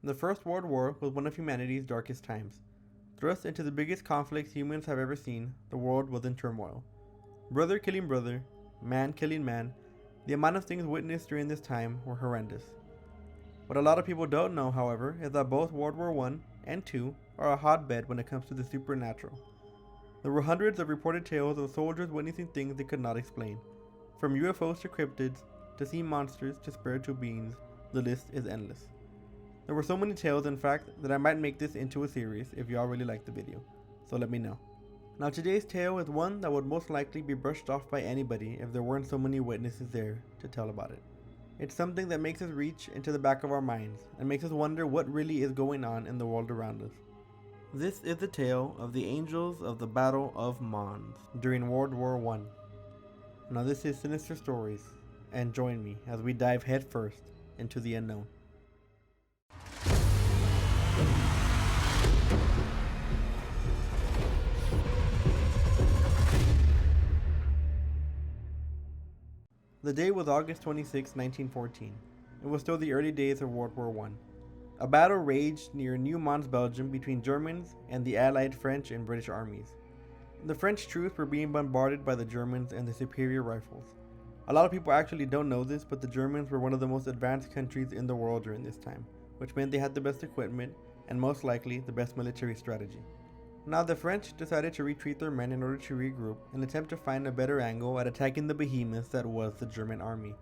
The First World War was one of humanity's darkest times. Thrust into the biggest conflicts humans have ever seen, the world was in turmoil. Brother killing brother, man killing man, the amount of things witnessed during this time were horrendous. What a lot of people don't know, however, is that both World War I and II are a hotbed when it comes to the supernatural. There were hundreds of reported tales of soldiers witnessing things they could not explain. From UFOs to cryptids, to sea monsters to spiritual beings, the list is endless. There were so many tales, in fact, that I might make this into a series if y'all really like the video, so let me know. Now today's tale is one that would most likely be brushed off by anybody if there weren't so many witnesses there to tell about it. It's something that makes us reach into the back of our minds and makes us wonder what really is going on in the world around us. This is the tale of the Angels of the Battle of Mons during World War I. Now this is Sinister Stories, and join me as we dive headfirst into the unknown. The day was August 26, 1914. It was still the early days of World War I. A battle raged near New Mons, Belgium between Germans and the Allied French and British armies. The French troops were being bombarded by the Germans and their superior rifles. A lot of people actually don't know this, but the Germans were one of the most advanced countries in the world during this time, which meant they had the best equipment and most likely the best military strategy. Now the French decided to retreat their men in order to regroup and attempt to find a better angle at attacking the behemoth that was the German army.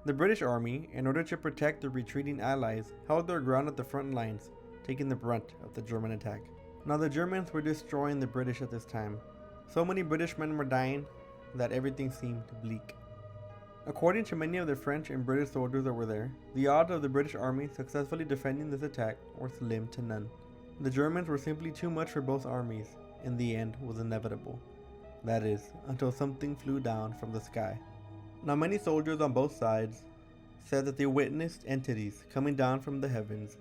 The British army, in order to protect the retreating allies, held their ground at the front lines, taking the brunt of the German attack. Now the Germans were destroying the British at this time. So many British men were dying that everything seemed bleak. According to many of the French and British soldiers that were there, the odds of the British army successfully defending this attack were slim to none. The Germans were simply too much for both armies, and the end was inevitable. That is, until something flew down from the sky. Now many soldiers on both sides said that they witnessed entities coming down from the heavens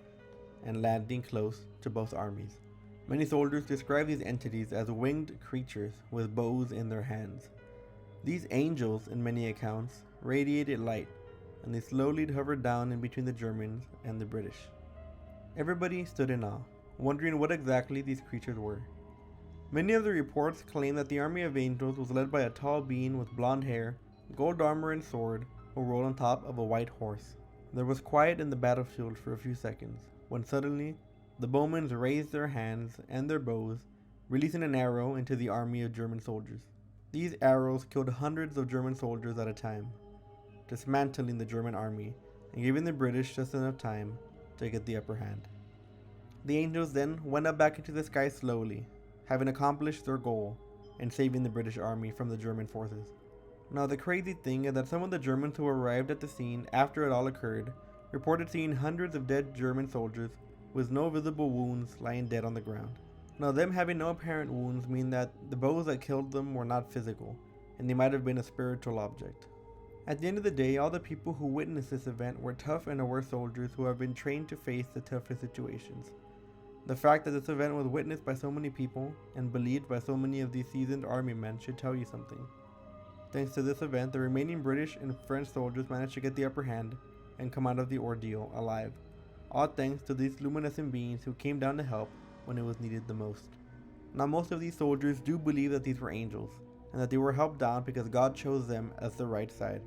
and landing close to both armies. Many soldiers described these entities as winged creatures with bows in their hands. These angels, in many accounts, radiated light, and they slowly hovered down in between the Germans and the British. Everybody stood in awe, wondering what exactly these creatures were. Many of the reports claim that the army of angels was led by a tall being with blonde hair, gold armor and sword, who rode on top of a white horse. There was quiet in the battlefield for a few seconds, when suddenly the bowmen raised their hands and their bows, releasing an arrow into the army of German soldiers. These arrows killed hundreds of German soldiers at a time, dismantling the German army and giving the British just enough time to get the upper hand. The angels then went up back into the sky slowly, having accomplished their goal and saving the British army from the German forces. Now the crazy thing is that some of the Germans who arrived at the scene after it all occurred reported seeing hundreds of dead German soldiers with no visible wounds lying dead on the ground. Now them having no apparent wounds mean that the bows that killed them were not physical, and they might have been a spiritual object. At the end of the day, all the people who witnessed this event were tough and aware soldiers who have been trained to face the toughest situations. The fact that this event was witnessed by so many people and believed by so many of these seasoned army men should tell you something. Thanks to this event, the remaining British and French soldiers managed to get the upper hand and come out of the ordeal alive, all thanks to these luminescent beings who came down to help when it was needed the most. Now most of these soldiers do believe that these were angels, and that they were helped down because God chose them as the right side.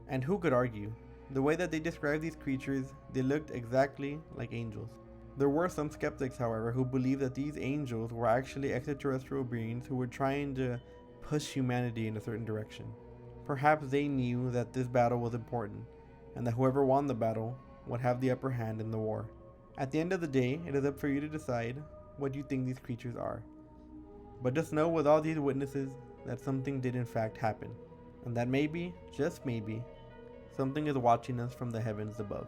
And who could argue? The way that they described these creatures, they looked exactly like angels. There were some skeptics, however, who believed that these angels were actually extraterrestrial beings who were trying to push humanity in a certain direction. Perhaps they knew that this battle was important, and that whoever won the battle would have the upper hand in the war. At the end of the day, it is up for you to decide what you think these creatures are. But just know with all these witnesses that something did in fact happen, and that maybe, just maybe, something is watching us from the heavens above.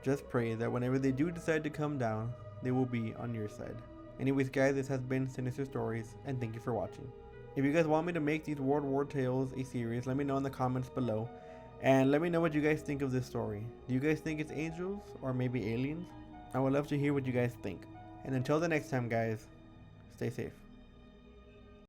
Just pray that whenever they do decide to come down, they will be on your side. Anyways guys, this has been Sinister Stories, and thank you for watching. If you guys want me to make these World War tales a series, let me know in the comments below. And let me know what you guys think of this story. Do you guys think it's angels or maybe aliens? I would love to hear what you guys think. And until the next time guys, stay safe.